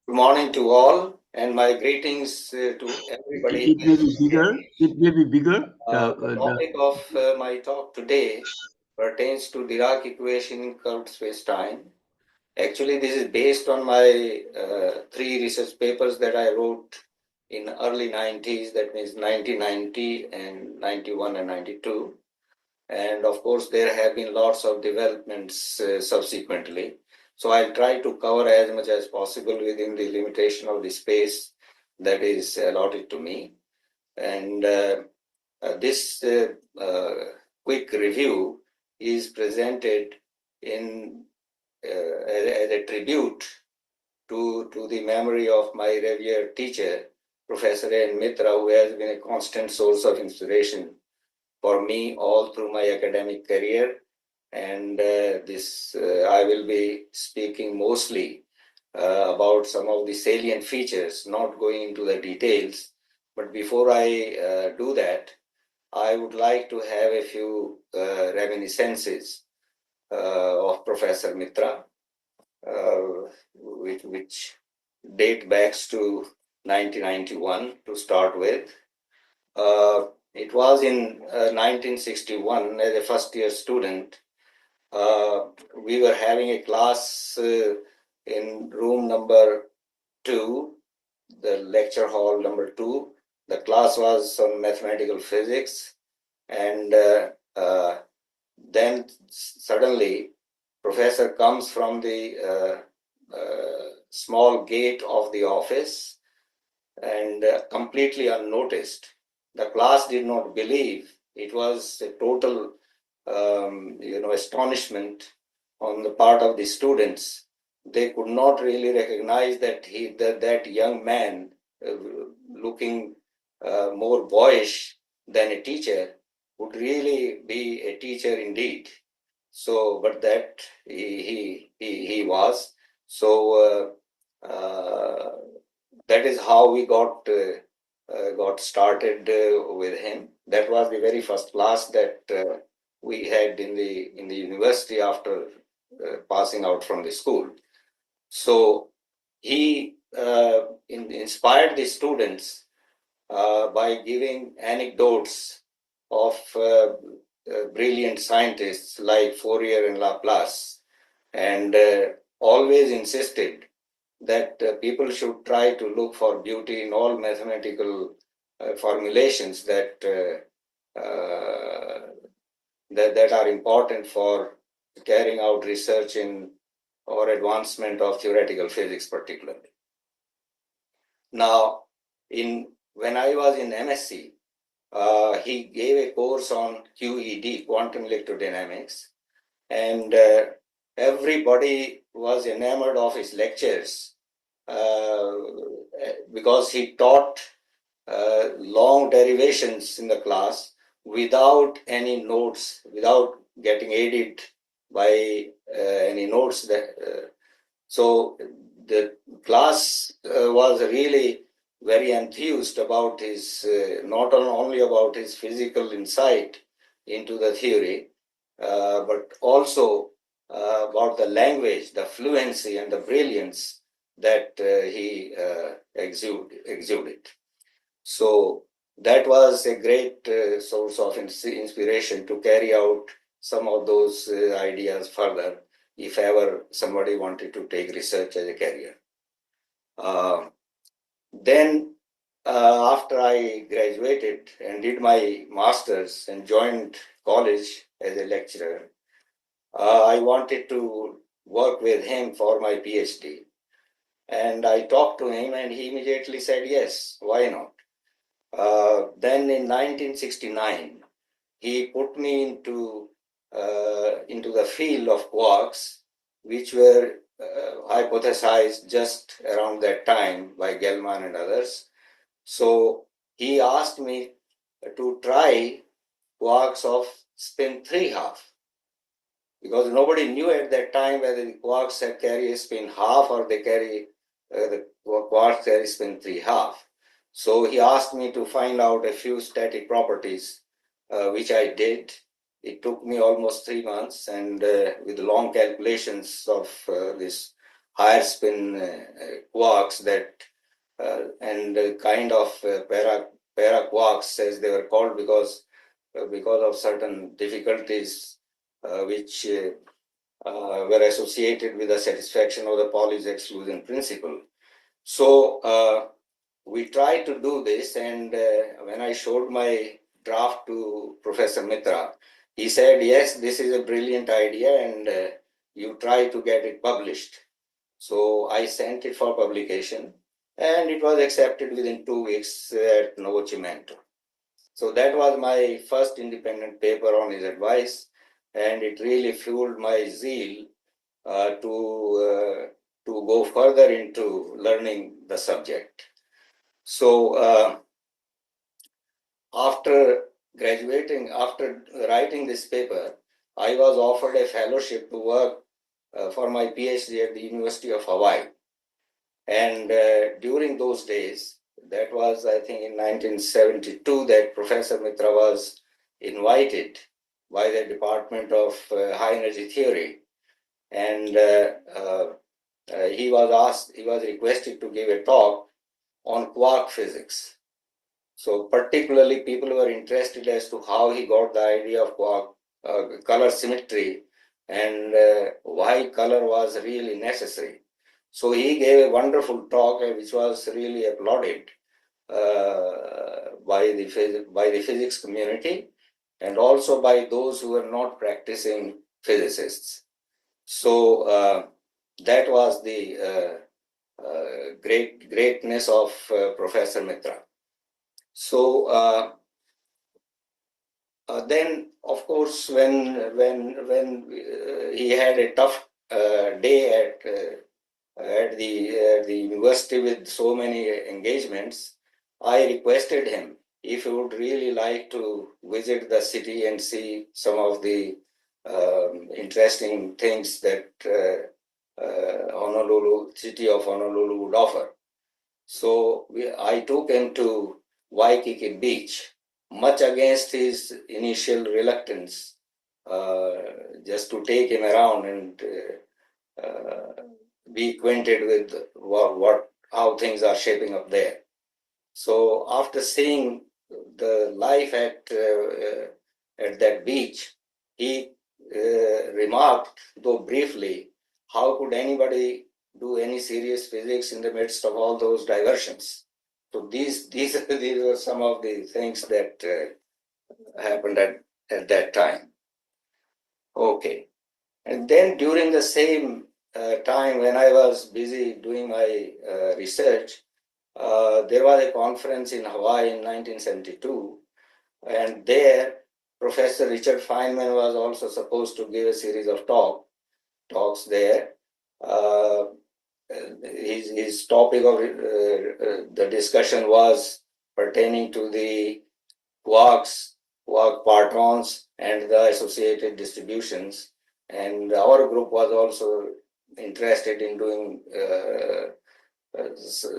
Good morning to all, and my greetings to everybody. It may be bigger. It may be bigger. The topic of my talk today pertains to Dirac equation in curved spacetime. Actually, this is based on my three research papers that I wrote in early 90s, that means 1990 and 91 and 92. And of course, there have been lots of developments subsequently. So I'll try to cover as much as possible within the limitation of the space that is allotted to me. And this quick review is presented in as a tribute to the memory of my revered teacher, Professor Mitra, who has been a constant source of inspiration for me all through my academic career. And I will be speaking mostly about some of the salient features, not going into the details. But before I do that, I would like to have a few reminiscences of Professor Mitra, which date back to 1991 to start with. It was in 1961 as a first year student. We were having a class in room number 2, the lecture hall number 2. The class was on mathematical physics, and then suddenly professor comes from the small gate of the office and completely unnoticed. The class did not believe. It was a total astonishment on the part of the students. They could not really recognize that that young man, looking more boyish than a teacher, would really be a teacher indeed. So, but that he was. So that is how we got started with him. That was the very first class that we had in the university after passing out from the school. So he inspired the students by giving anecdotes of brilliant scientists like Fourier and Laplace, and always insisted that people should try to look for beauty in all mathematical formulations that are important for carrying out research in or advancement of theoretical physics particularly. Now, when I was in MSc, he gave a course on QED, quantum electrodynamics, and everybody was enamored of his lectures because he taught long derivations in the class without any notes, without getting aided by any notes. So the class was really very enthused about his, not only about his physical insight into the theory, but also about the language, the fluency, and the brilliance that he exuded. So that was a great source of inspiration to carry out some of those ideas further if ever somebody wanted to take research as a career. Then after I graduated and did my master's and joined college as a lecturer, I wanted to work with him for my PhD. And I talked to him and he immediately said, yes, why not? Then in 1969, he put me into the field of quarks, which were hypothesized just around that time by Gell-Mann and others. So he asked me to try quarks of spin 3/2, because nobody knew at that time whether the quarks carry a spin half or they carry the quarks carry spin 3/2. So he asked me to find out a few static properties, which I did. It took me almost 3 months, and with long calculations of this higher spin quarks that and kind of para quarks, as they were called, because of certain difficulties which were associated with the satisfaction of the Pauli's exclusion principle. So we tried to do this, and when I showed my draft to Professor Mitra, he said, yes, this is a brilliant idea, and you try to get it published. So I sent it for publication, and it was accepted within 2 weeks at Novocimento. So that was my first independent paper on his advice, and it really fueled my zeal to go further into learning the subject. So after graduating, after writing this paper, I was offered a fellowship to work for my PhD at the University of Hawaii. And during those days, that was, I think, in 1972, that Professor Mitra was invited by the Department of High Energy Theory. And he was requested to give a talk on quark physics. So particularly people were interested as to how he got the idea of quark color symmetry and why color was really necessary. So he gave a wonderful talk which was really applauded by the physics community and also by those who were not practicing physicists. So that was the greatness of Professor Mitra. So then, of course, when he had a tough day at the university with so many engagements, I requested him if he would really like to visit the city and see some of the interesting things that city of Honolulu would offer. So I took him to Waikiki Beach, much against his initial reluctance, just to take him around and be acquainted with how things are shaping up there. So after seeing the life at that beach, he remarked, though briefly, how could anybody do any serious physics in the midst of all those diversions? So these were some of the things that happened at that time. Okay. And then during the same time when I was busy doing my research, there was a conference in Hawaii in 1972, and there Professor Richard Feynman was also supposed to give a series of talks there. His topic of the discussion was pertaining to the quark partons and the associated distributions. And our group was also interested in doing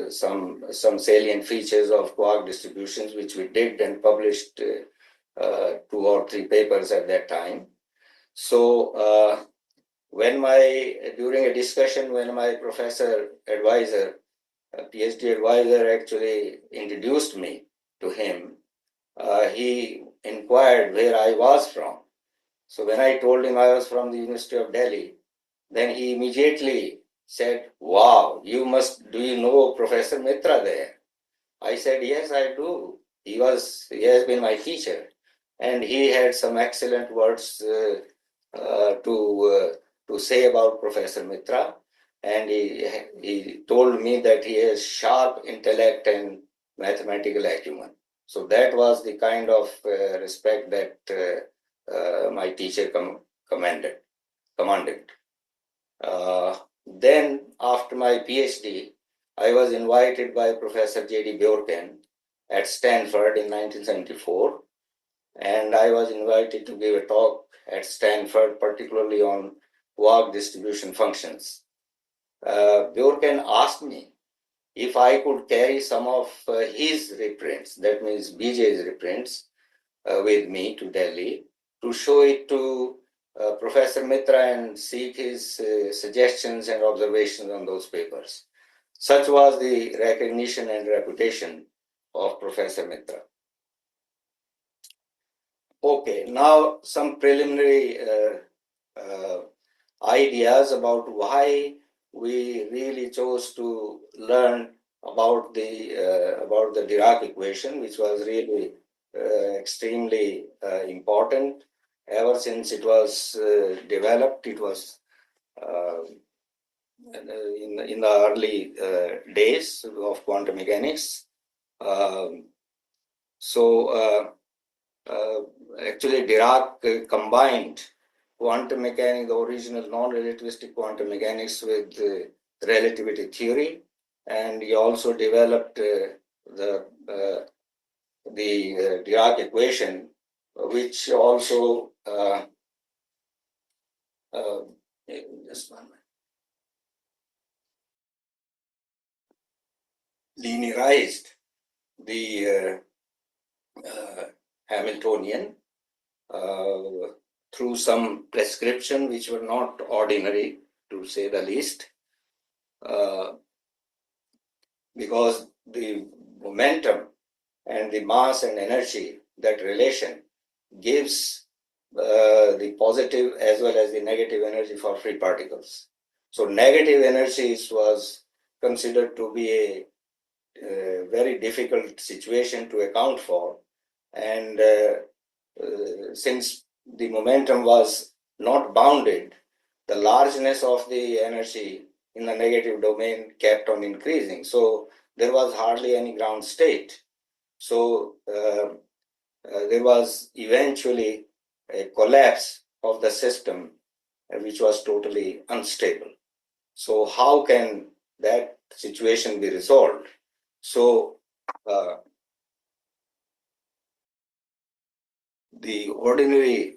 some salient features of quark distributions, which we did and published 2 or 3 papers at that time. So during a discussion, when my professor advisor, PhD advisor, actually introduced me to him, he inquired where I was from. So when I told him I was from the University of Delhi, then he immediately said, wow, do you know Professor Mitra there? I said, yes, I do. He has been my teacher, and he had some excellent words to say about Professor Mitra. And he told me that he has sharp intellect and mathematical acumen. So that was the kind of respect that my teacher commanded. Then, after my PhD, I was invited by Professor J.D. Bjorken at Stanford in 1974, and I was invited to give a talk at Stanford, particularly on quark distribution functions. Bjorken asked me if I could carry some of his reprints, that means BJ's reprints, with me to Delhi to show it to Professor Mitra and seek his suggestions and observations on those papers. Such was the recognition and reputation of Professor Mitra. Okay, now some preliminary ideas about why we really chose to learn about the Dirac equation, which was really extremely important ever since it was developed. It was in the early days of quantum mechanics. Actually, Dirac combined quantum mechanics, the original non-relativistic quantum mechanics, with relativity theory, and he also developed the Dirac equation, which also just one minute, linearized the Hamiltonian through some prescription which were not ordinary, to say the least, because the momentum and the mass and energy, that relation gives the positive as well as the negative energy for free particles. So negative energy was considered to be a very difficult situation to account for, and since the momentum was not bounded, the largeness of the energy in the negative domain kept on increasing. So there was hardly any ground state. So there was eventually a collapse of the system, which was totally unstable. So how can that situation be resolved? So the ordinary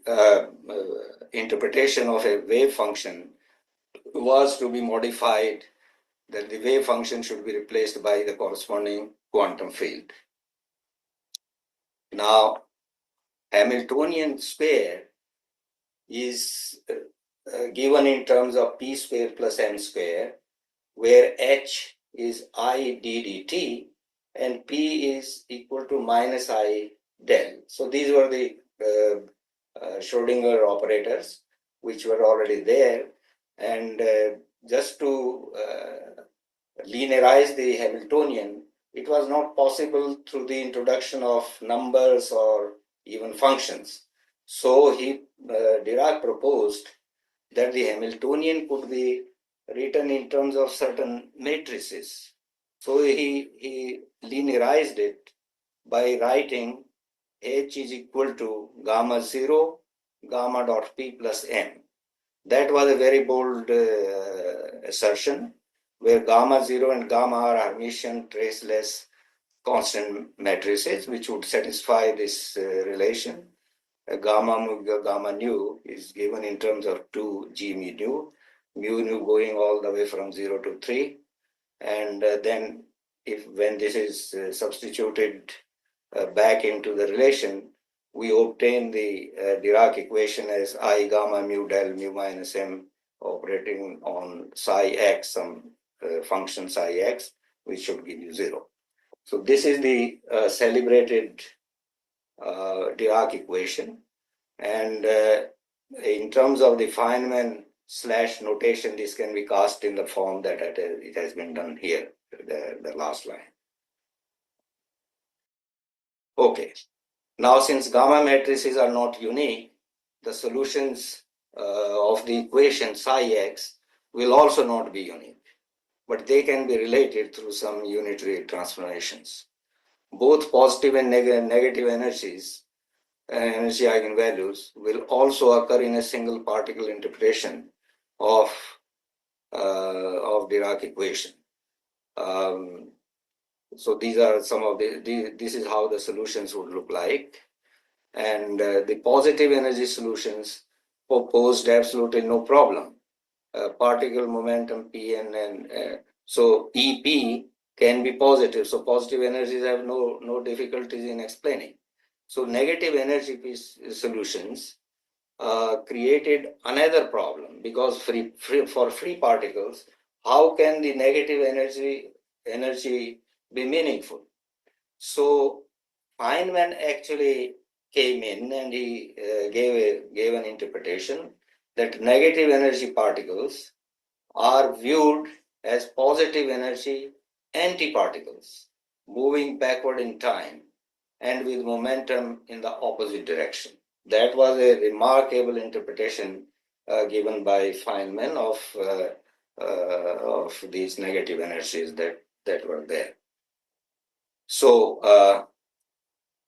interpretation of a wave function was to be modified, that the wave function should be replaced by the corresponding quantum field. Now, Hamiltonian sphere is given in terms of p square plus m square, where h is I ddt and p is equal to minus I del. So these were the Schrodinger operators, which were already there. And just to linearize the Hamiltonian, it was not possible through the introduction of numbers or even functions. So Dirac proposed that the Hamiltonian could be written in terms of certain matrices. So he linearized it by writing H is equal to gamma 0, gamma dot p plus m. That was a very bold assertion, where gamma 0 and gamma are Hermitian traceless constant matrices, which would satisfy this relation. Gamma nu is given in terms of 2 g mu nu going all the way from 0 to 3. And then when this is substituted back into the relation, we obtain the Dirac equation as I gamma mu del mu minus m operating on psi x, some function psi x, which should give you 0. So this is the celebrated Dirac equation. And in terms of the Feynman / notation, this can be cast in the form that it has been done here, the last line. Okay. Now, since gamma matrices are not unique, the solutions of the equation psi x will also not be unique, but they can be related through some unitary transformations. Both positive and negative energies, energy eigenvalues, will also occur in a single particle interpretation of Dirac equation. So these are some of this is how the solutions would look like. And the positive energy solutions posed absolutely no problem. Particle momentum P and so EP can be positive. So positive energies have no difficulties in explaining. So negative energy solutions created another problem, because for free particles, how can the negative energy be meaningful? So Feynman actually came in and he gave an interpretation that negative energy particles are viewed as positive energy antiparticles moving backward in time and with momentum in the opposite direction. That was a remarkable interpretation given by Feynman of these negative energies that were there. So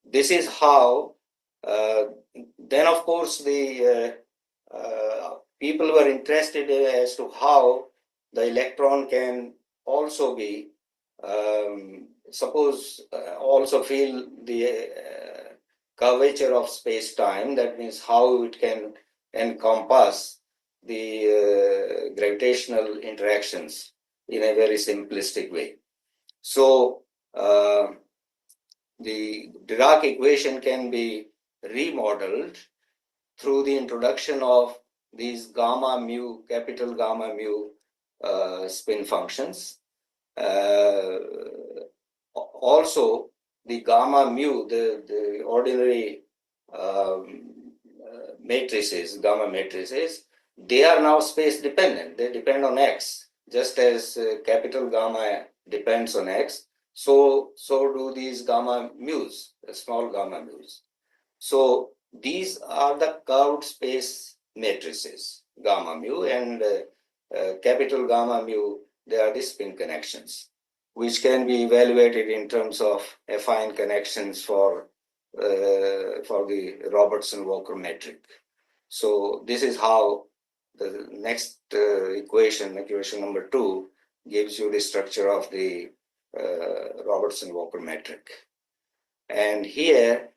this is how. Then, of course, the people were interested as to how the electron can also be, also feel the curvature of space-time. That means how it can encompass the gravitational interactions in a very simplistic way. So the Dirac equation can be remodeled through the introduction of these gamma mu, capital gamma mu spin functions. Also, the gamma mu, the ordinary matrices, gamma matrices, they are now space dependent. They depend on X, just as capital gamma depends on X. So do these gamma mu's, small gamma mu's. So these are the curved space matrices, gamma mu, and capital gamma mu, they are the spin connections, which can be evaluated in terms of affine connections for the Robertson-Walker metric. So this is how the next equation number 2, gives you the structure of the Robertson-Walker metric. And here,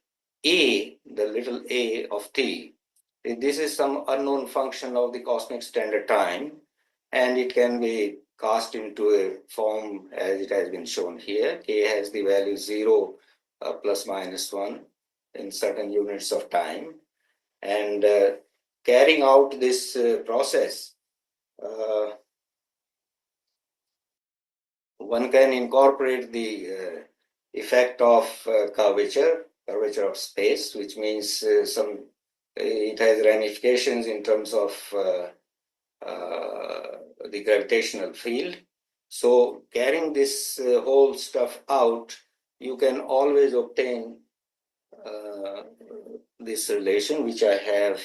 a, the little a of t, this is some unknown function of the cosmic standard time, and it can be cast into a form as it has been shown here. K has the value 0 plus minus 1 in certain units of time. And carrying out this process, one can incorporate the effect of curvature of space, which means it has ramifications in terms of the gravitational field. So carrying this whole stuff out, you can always obtain this relation, which I have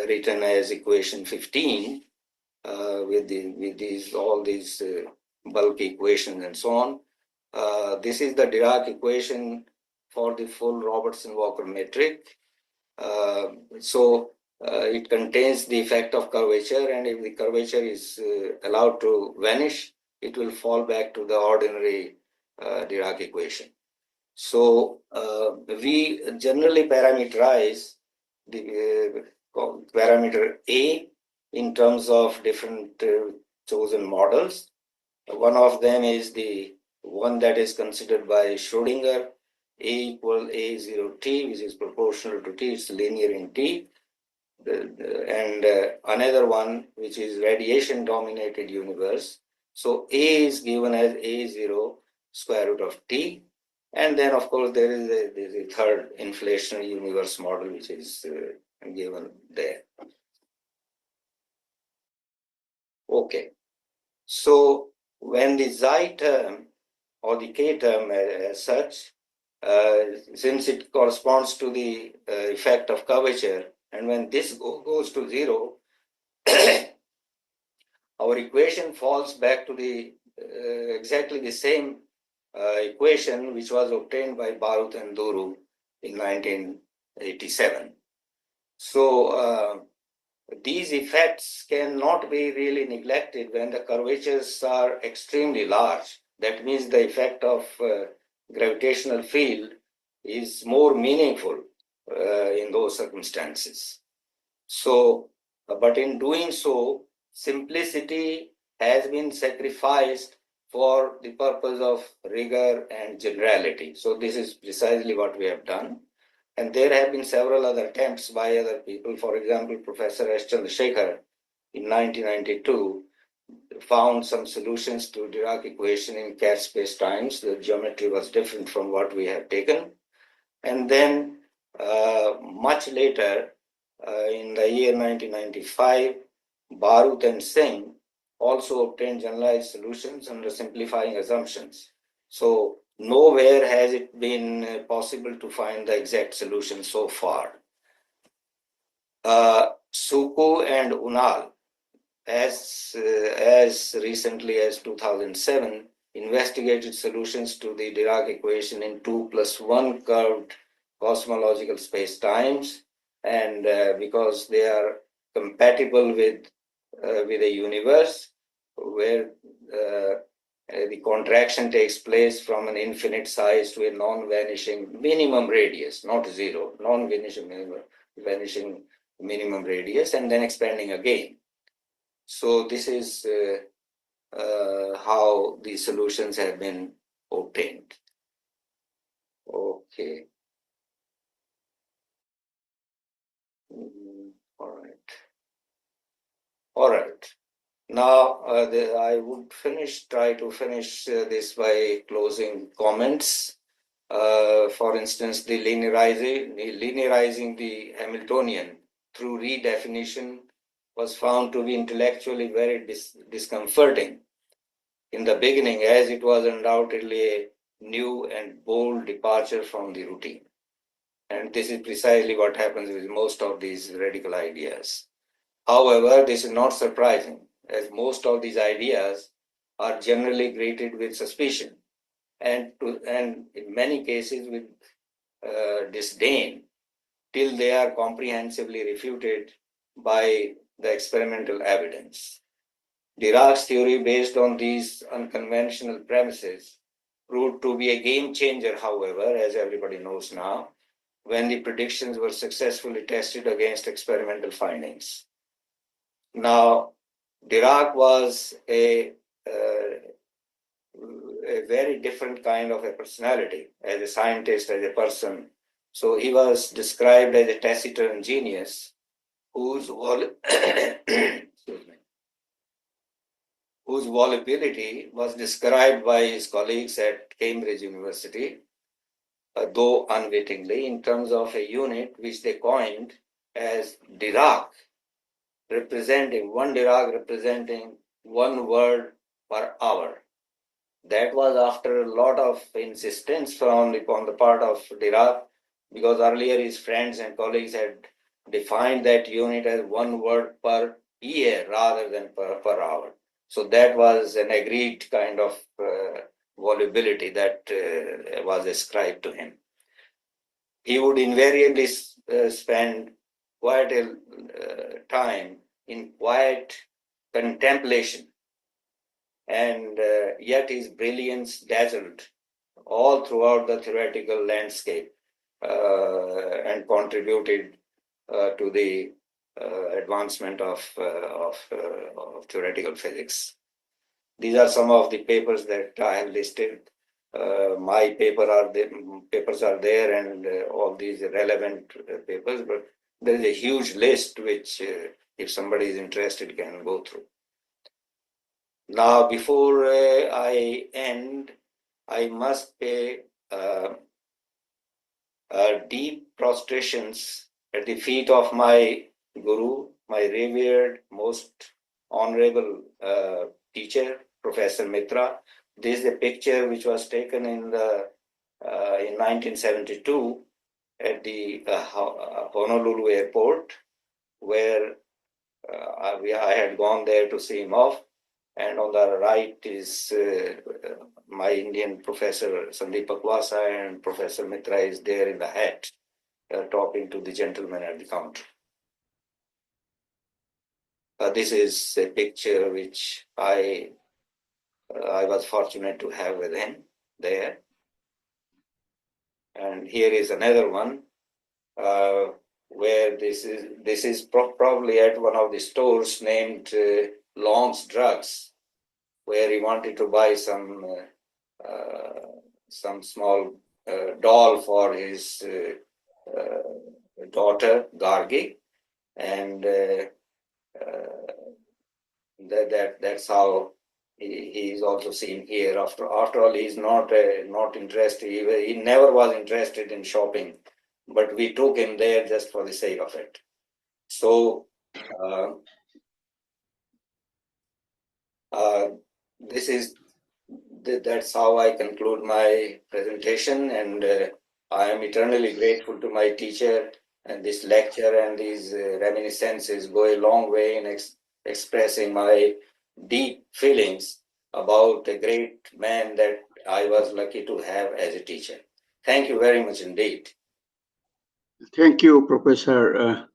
written as equation 15 with all these bulk equations and so on. This is the Dirac equation for the full Robertson-Walker metric. So it contains the effect of curvature, and if the curvature is allowed to vanish, it will fall back to the ordinary Dirac equation. So we generally parameterize the parameter A in terms of different chosen models. One of them is the one that is considered by Schrodinger, A equal A0t, which is proportional to t, it's linear in t. And another one, which is radiation dominated universe. So A is given as A0 square root of t. And then, of course, there is a third inflationary universe model, which is given there. Okay. So when the xi term or the k term as such, since it corresponds to the effect of curvature, and when this goes to 0, our equation falls back to the exactly the same equation which was obtained by Baruth and Duru in 1987. So these effects cannot be really neglected when the curvatures are extremely large. That means the effect of gravitational field is more meaningful in those circumstances. So, but in doing so, simplicity has been sacrificed for the purpose of rigor and generality. So this is precisely what we have done. And there have been several other attempts by other people. For example, Professor S. Chandrasekhar in 1992 found some solutions to Dirac equation in Kerr spacetimes. The geometry was different from what we have taken. And then much later, in the year 1995, Baruth and Singh also obtained generalized solutions under simplifying assumptions. So nowhere has it been possible to find the exact solution so far. Suko and Unal, as recently as 2007, investigated solutions to the Dirac equation in 2+1 curved cosmological spacetimes, and because they are compatible with a universe where the contraction takes place from an infinite size to a non-vanishing minimum radius, not zero, vanishing minimum radius, and then expanding again. So this is how the solutions have been obtained. Okay. All right. All right. Now I would try to finish this by closing comments. For instance, the linearizing the Hamiltonian through redefinition was found to be intellectually very discomforting in the beginning, as it was undoubtedly a new and bold departure from the routine. And this is precisely what happens with most of these radical ideas. However, this is not surprising, as most of these ideas are generally greeted with suspicion and in many cases with disdain, till they are comprehensively refuted by the experimental evidence. Dirac's theory, based on these unconventional premises, proved to be a game changer, however, as everybody knows now, when the predictions were successfully tested against experimental findings. Now, Dirac was a very different kind of a personality as a scientist, as a person. So he was described as a taciturn genius whose whose volubility was described by his colleagues at Cambridge University, though unwittingly, in terms of a unit which they coined as Dirac, one Dirac representing one word per hour. That was after a lot of insistence on the part of Dirac, because earlier his friends and colleagues had defined that unit as one word per year rather than per hour. So that was an agreed kind of volubility that was ascribed to him. He would invariably spend quite a time in quiet contemplation, and yet his brilliance dazzled all throughout the theoretical landscape and contributed to the advancement of theoretical physics. These are some of the papers that I have listed. My papers are there, and all these relevant papers, but there is a huge list which, if somebody is interested, can go through. Now, before I end, I must pay deep prostrations at the feet of my guru, my revered, most honorable teacher, Professor Mitra. This is a picture which was taken in 1972 at the Honolulu airport, where I had gone there to see him off. And on the right is my Indian professor Sandeep Akwasa, and Professor Mitra is there in the hat talking to the gentleman at the counter. This is a picture which I was fortunate to have with him there. And here is another one where this is probably at one of the stores named Long's Drugs, where he wanted to buy some small doll for his daughter, Gargi, and that's how he is also seen here. After all, he's not interested. He never was interested in shopping, but we took him there just for the sake of it. So this is that's how I conclude my presentation, and I am eternally grateful to my teacher. And this lecture and these reminiscences go a long way in expressing my deep feelings about a great man that I was lucky to have as a teacher. Thank you very much indeed. Thank you, Professor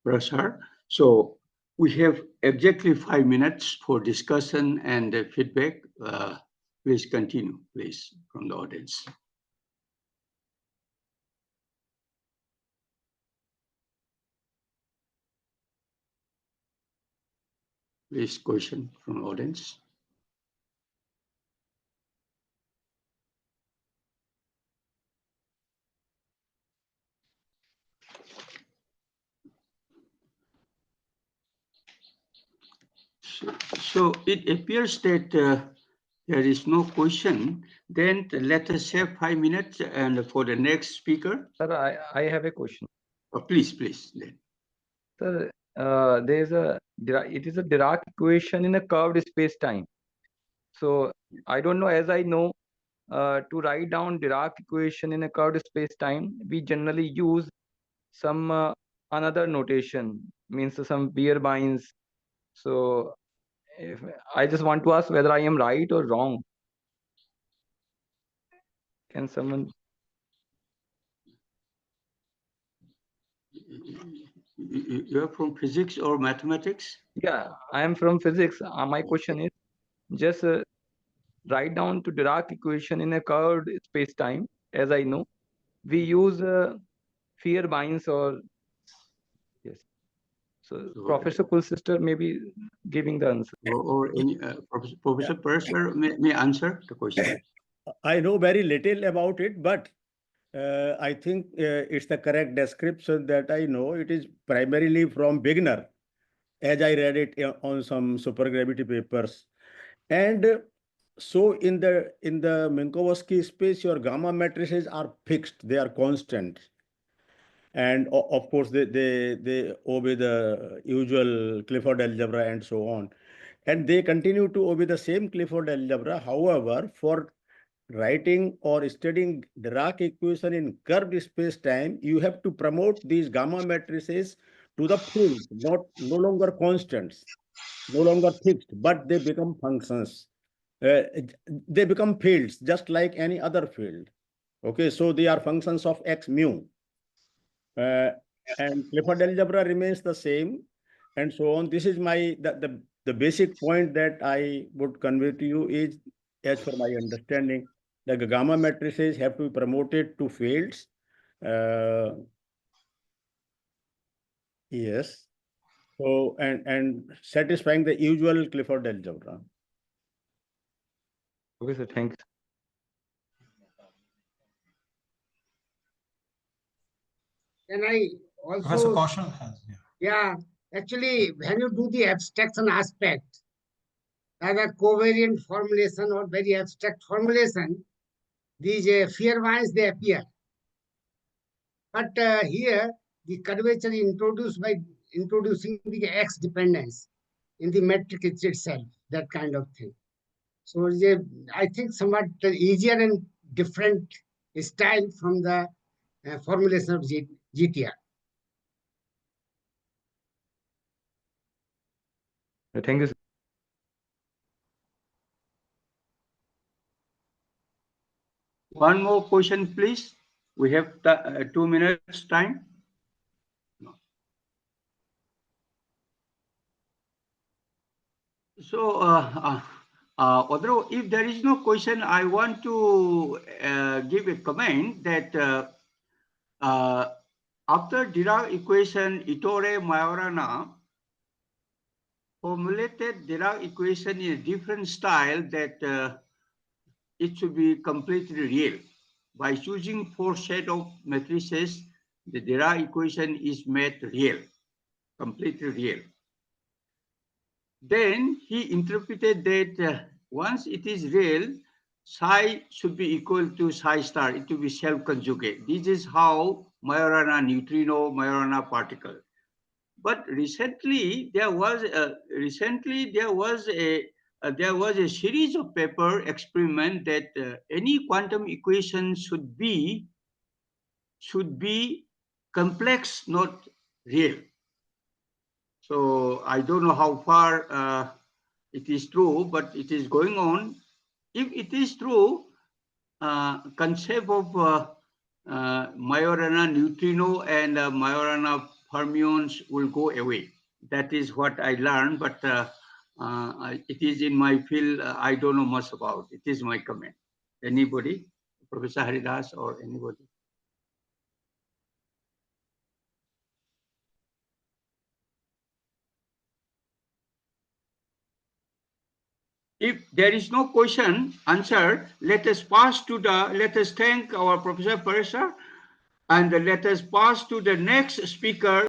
Parashar. So we have exactly 5 minutes for discussion and feedback. Please continue, please, from the audience. Please, question from the audience. So it appears that there is no question. Then let us have 5 minutes and for the next speaker. Sir, I have a question. Oh, please. Then. Sir, it is a Dirac equation in a curved space-time. So I don't know, as I know, to write down Dirac equation in a curved space-time, we generally use some another notation, means some beer binds. So I just want to ask whether I am right or wrong. Can someone? You are from physics or mathematics? Yeah, I am from physics. My question is just write down to Dirac equation in a curved space-time. As I know, we use fear binds or yes. So Professor Kulsister may be giving the answer. Or any Professor Parashar may answer the question. I know very little about it, but I think it's the correct description that I know. It is primarily from beginner, as I read it on some supergravity papers. And so in the Minkowski space, your gamma matrices are fixed; they are constant. And of course, they obey the usual Clifford algebra and so on. And they continue to obey the same Clifford algebra. However, for writing or studying Dirac equation in curved space-time, you have to promote these gamma matrices to the field, no longer constants, no longer fixed, but they become functions. They become fields, just like any other field. Okay, so they are functions of x mu. And Clifford algebra remains the same, and so on. This is the basic point that I would convey to you is, as per my understanding, the gamma matrices have to be promoted to fields. Yes. So and satisfying the usual Clifford algebra. Okay, sir. Thanks. Can I Professor also? Kaushal has. Yeah, actually, when you do the abstraction aspect, either covariant formulation or very abstract formulation, these fear lines they appear. But here, the curvature is introduced by introducing the x dependence in the matrix itself, that kind of thing. So I think somewhat easier and different style from the formulation of GTR. Thank you, sir. One more question, please. We have 2 minutes time. So, although if there is no question, I want to give a comment that after Dirac equation, Ettore Majorana formulated Dirac equation in a different style that it should be completely real by choosing 4 set of matrices the Dirac equation is made real, completely real. Then he interpreted that once it is real, psi should be equal to psi star. It will be self-conjugate. This is how Majorana neutrino, Majorana particle. But recently there was a series of paper experiment that any quantum equation should be complex, not real. So I don't know how far it is true, but it is going on. If it is true, concept of Majorana neutrino and Majorana fermions will go away. That is what I learned, but it is in my field. I don't know much about. It is my comment. Anybody, Professor Haridas or anybody? If there is no question answered, let us thank our Professor Parashar, and let us pass to the next speaker.